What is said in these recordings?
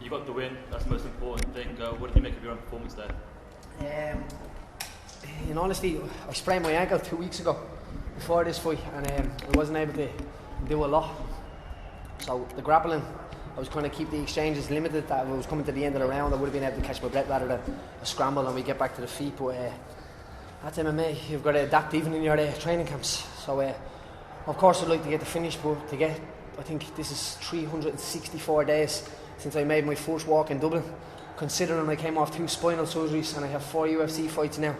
You got the win. That's the most important thing. What did you make of your own performance there? In honesty, I sprained my ankle 2 weeks ago before this fight, and I wasn't able to do a lot. So the grappling, I was trying to keep the exchanges limited. That if I was coming to the end of the round, I would have been able to catch my breath rather than a scramble and we get back to the feet. But that's MMA. You've got to adapt even in your training camps. So of course I'd like to get the finish, but I think this is 364 days since I made my first walk in Dublin. Considering I came off 2 spinal surgeries and I have 4 UFC fights now,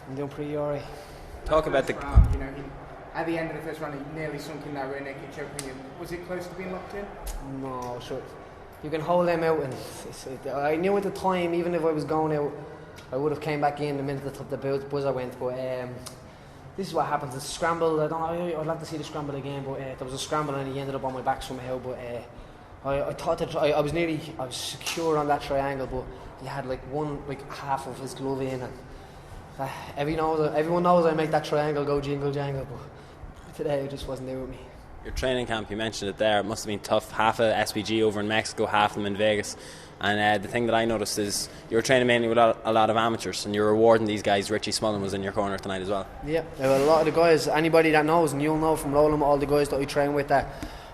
I'm doing pretty alright. Talk about the... You know, at the end of the first round, he nearly sunk in that rear naked choke. Was it close to being locked in? No, sure. You can hold them out, and I knew at the time, even if I was going out, I would have came back in the minute the buzzer went. But this is what happens. The scramble. I'd like to see the scramble again, but there was a scramble and he ended up on my back somehow. But I thought that I was secure on that triangle, but he had like half of his glove in, and everyone knows I make that triangle go jingle jangle, but today it just wasn't there with me. Your training camp, you mentioned it there, it must have been tough. Half of SPG over in Mexico, half of them in Vegas. And the thing that I noticed is you were training mainly with a lot of amateurs, and you're rewarding these guys. Richie Smullen was in your corner tonight as well. Yeah, a lot of the guys, anybody that knows, and you'll know from rolling with all the guys that we train with, that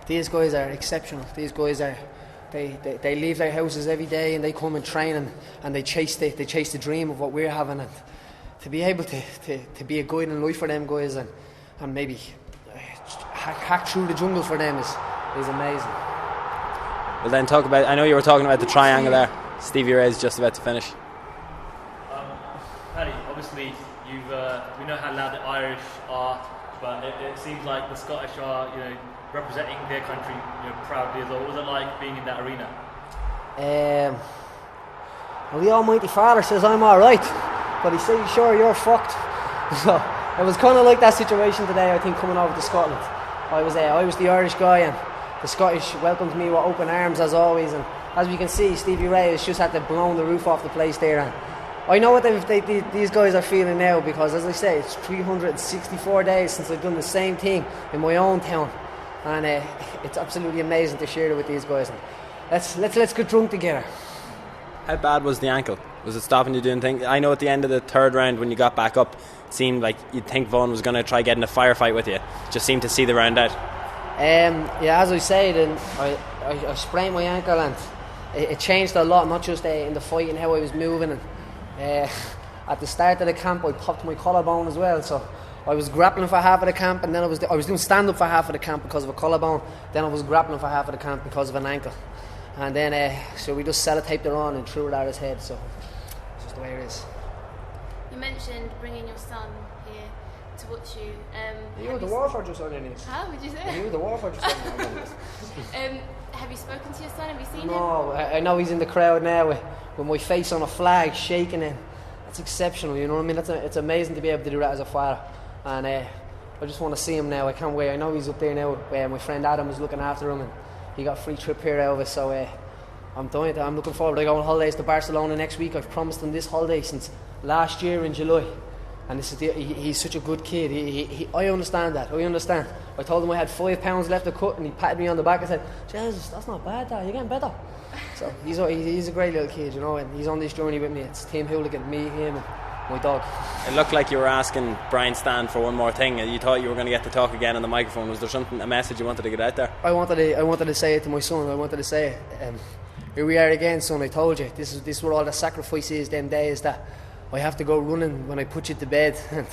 these guys are exceptional. These guys are, they leave their houses every day and they come and train and they chase the dream of what we're having, and to be able to be a guide in life for them guys and maybe hack through the jungle for them is amazing. Well then, talk about, I know you were talking about the triangle there. Stevie Ray is just about to finish. Paddy, obviously we know how loud the Irish are, but it seems like the Scottish are, representing their country, proudly as well. What was it like being in that arena? Well, the Almighty Father says I'm alright, but he says, sure, you're fucked. So it was kind of like that situation today, I think, coming over to Scotland. I was the Irish guy, and the Scottish welcomed me with open arms as always, and as we can see, Stevie Ray has just had to blow the roof off the place there, and I know what these guys are feeling now, because as I say, it's 364 days since I've done the same thing in my own town, and it's absolutely amazing to share it with these guys. And let's get drunk together. How bad was the ankle? Was it stopping you doing things? I know at the end of the third round when you got back up, it seemed like you'd think Vaughan was going to try getting a firefight with you. Just seemed to see the round out. As I said, I sprained my ankle, and it changed a lot, not just in the fight and how I was moving. And at the start of the camp, I popped my collarbone as well. So I was grappling for half of the camp, and then I was doing stand-up for half of the camp because of a collarbone. Then I was grappling for half of the camp because of an ankle. And then so we just sellotaped it on and threw it at his head. So it's just the way it is. You mentioned bringing your son here to watch you. You were the Warford just on this. How would you say? You were the Warford just on this. Have you spoken to your son? Have you seen him? No, I know he's in the crowd now with my face on a flag, shaking it. That's exceptional, you know what I mean? It's amazing to be able to do that as a father. And I just want to see him now. I can't wait. I know he's up there now. My friend Adam is looking after him, and he got a free trip here out of it. So I'm looking forward to going on holidays to Barcelona next week. I've promised him this holiday since last year in July. And he's such a good kid. I understand that. I understand. I told him I had 5 pounds left to cut, and he patted me on the back and said, Jesus, that's not bad, Dad. You're getting better. So he's a great little kid, and he's on this journey with me. It's Team Hooligan, me, him, and my dog. It looked like you were asking Brian Stan for one more thing. You thought you were going to get to talk again on the microphone. Was there a message you wanted to get out there? I wanted to say it to my son. I wanted to say it. Here we are again, son. I told you. This is what all the sacrifice is them days, that I have to go running when I put you to bed, and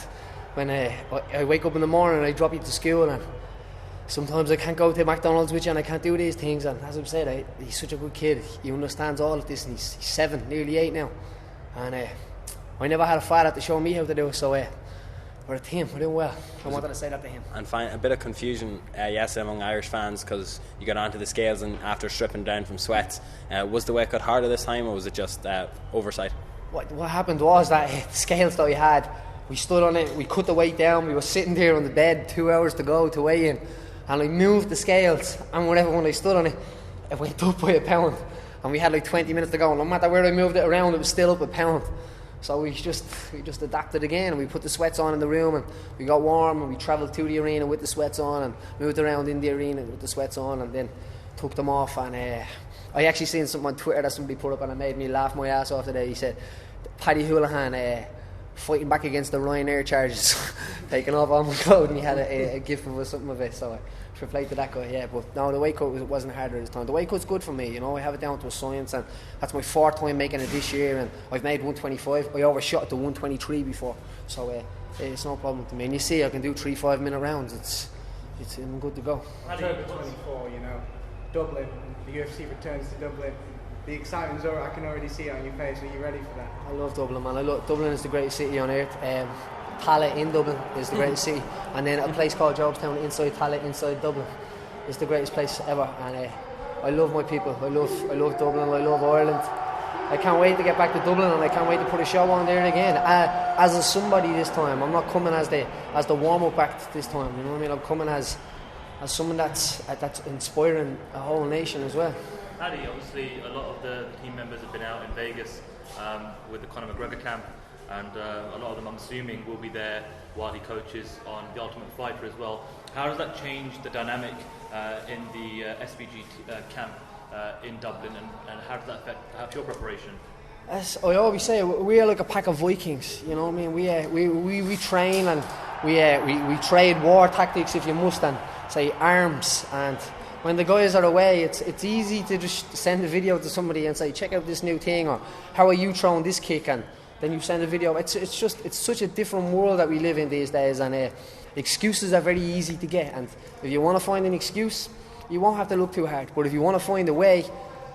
when I wake up in the morning and I drop you to school, and sometimes I can't go to McDonald's with you and I can't do these things. And as I've said, he's such a good kid. He understands all of this, and he's 7, nearly 8 now, and I never had a father to show me how to do it, so we're a team. We're doing well. I wanted to say that to him. And find a bit of confusion yesterday among Irish fans because you got onto the scales and after stripping down from sweats, was the weight cut harder this time, or was it just oversight? What happened was that the scales that we had, we stood on it, we cut the weight down, we were sitting there on the bed 2 hours to go to weigh in, and I moved the scales, and when I stood on it, it went up by a pound, and we had like 20 minutes to go, and no matter where I moved it around, it was still up a pound. So we just adapted again, and we put the sweats on in the room, and we got warm, and we travelled to the arena with the sweats on, and moved around in the arena with the sweats on, and then took them off, and I actually seen something on Twitter that somebody put up and it made me laugh my ass off today. He said, Paddy Holohan fighting back against the Ryanair charges, taking off all my clothes, and he had a gif of something of it, so I replied to that guy, yeah. But no, the weight cut wasn't harder this time. The weight cut's good for me, I have it down to a science, and that's my 4th time making it this year, and I've made 125. I overshot it to 123 before, so it's no problem to me. And you see, I can do 3 5-minute rounds. I'm good to go. October 24, Dublin, the UFC returns to Dublin. The excitement's I can already see it on your face. Are you ready for that? I love Dublin, man. Dublin is the greatest city on earth. Tallaght in Dublin is the greatest city, and then a place called Jobstown inside Tallaght, inside Dublin, is the greatest place ever. And I love my people. I love Dublin. I love Ireland. I can't wait to get back to Dublin, and I can't wait to put a show on there again. As a somebody this time, I'm not coming as the warm-up act this time. You know what I mean? I'm coming as someone that's inspiring a whole nation as well. Paddy, obviously a lot of the team members have been out in Vegas with the Conor McGregor camp, and a lot of them, I'm assuming, will be there while he coaches on The Ultimate Fighter as well. How does that change the dynamic in the SBG camp in Dublin, and how does that affect perhaps your preparation? As I always say, we are like a pack of Vikings. You know what I mean? We train, and we trade war tactics if you must, and say arms. And when the guys are away, it's easy to just send a video to somebody and say, check out this new thing, or how are you throwing this kick, and then you send a video. It's such a different world that we live in these days, and excuses are very easy to get. And if you want to find an excuse, you won't have to look too hard. But if you want to find a way,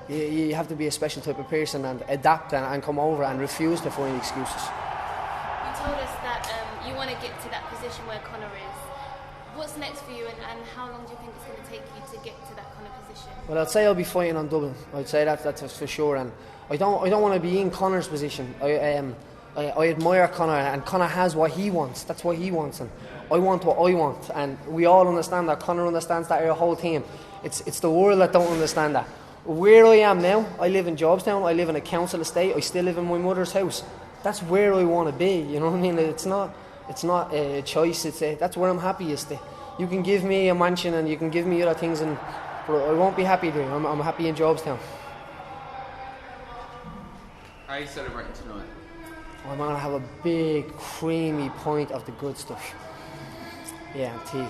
you have to be a special type of person and adapt and come over and refuse to find excuses. You told us that you want to get to that position where Conor is. What's next for you, and how long do you think it's going to take you to get to that kind of position? Well, I'd say I'll be fighting on Dublin. I'd say that's for sure. And I don't want to be in Conor's position. I admire Conor, and Conor has what he wants. That's what he wants, and I want what I want. And we all understand that. Conor understands that. Our whole team. It's the world that don't understand that. Where I am now, I live in Jobstown. I live in a council estate. I still live in my mother's house. That's where I want to be. You know what I mean? It's not a choice. That's where I'm happiest. You can give me a mansion and you can give me other things, but I won't be happy there. I'm happy in Jobstown. How are you celebrating tonight? I'm going to have a big, creamy pint of the good stuff. Yeah, and tea.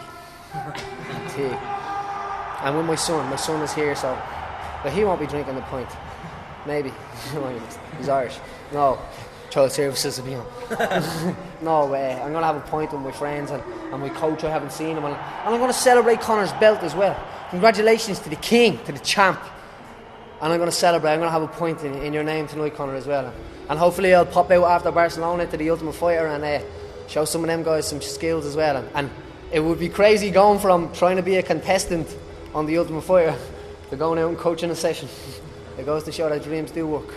And tea. And with my son. My son is here, so but he won't be drinking the pint. Maybe. He's Irish. No. Child services will be on. No, I'm going to have a pint with my friends and my coach. I haven't seen him. And I'm going to celebrate Conor's belt as well. Congratulations to the king, to the champ. And I'm going to celebrate. I'm going to have a pint in your name tonight, Conor, as well. And hopefully I'll pop out after Barcelona to the Ultimate Fighter and show some of them guys some skills as well. And it would be crazy going from trying to be a contestant on the Ultimate Fighter to going out and coaching a session. It goes to show that dreams do work.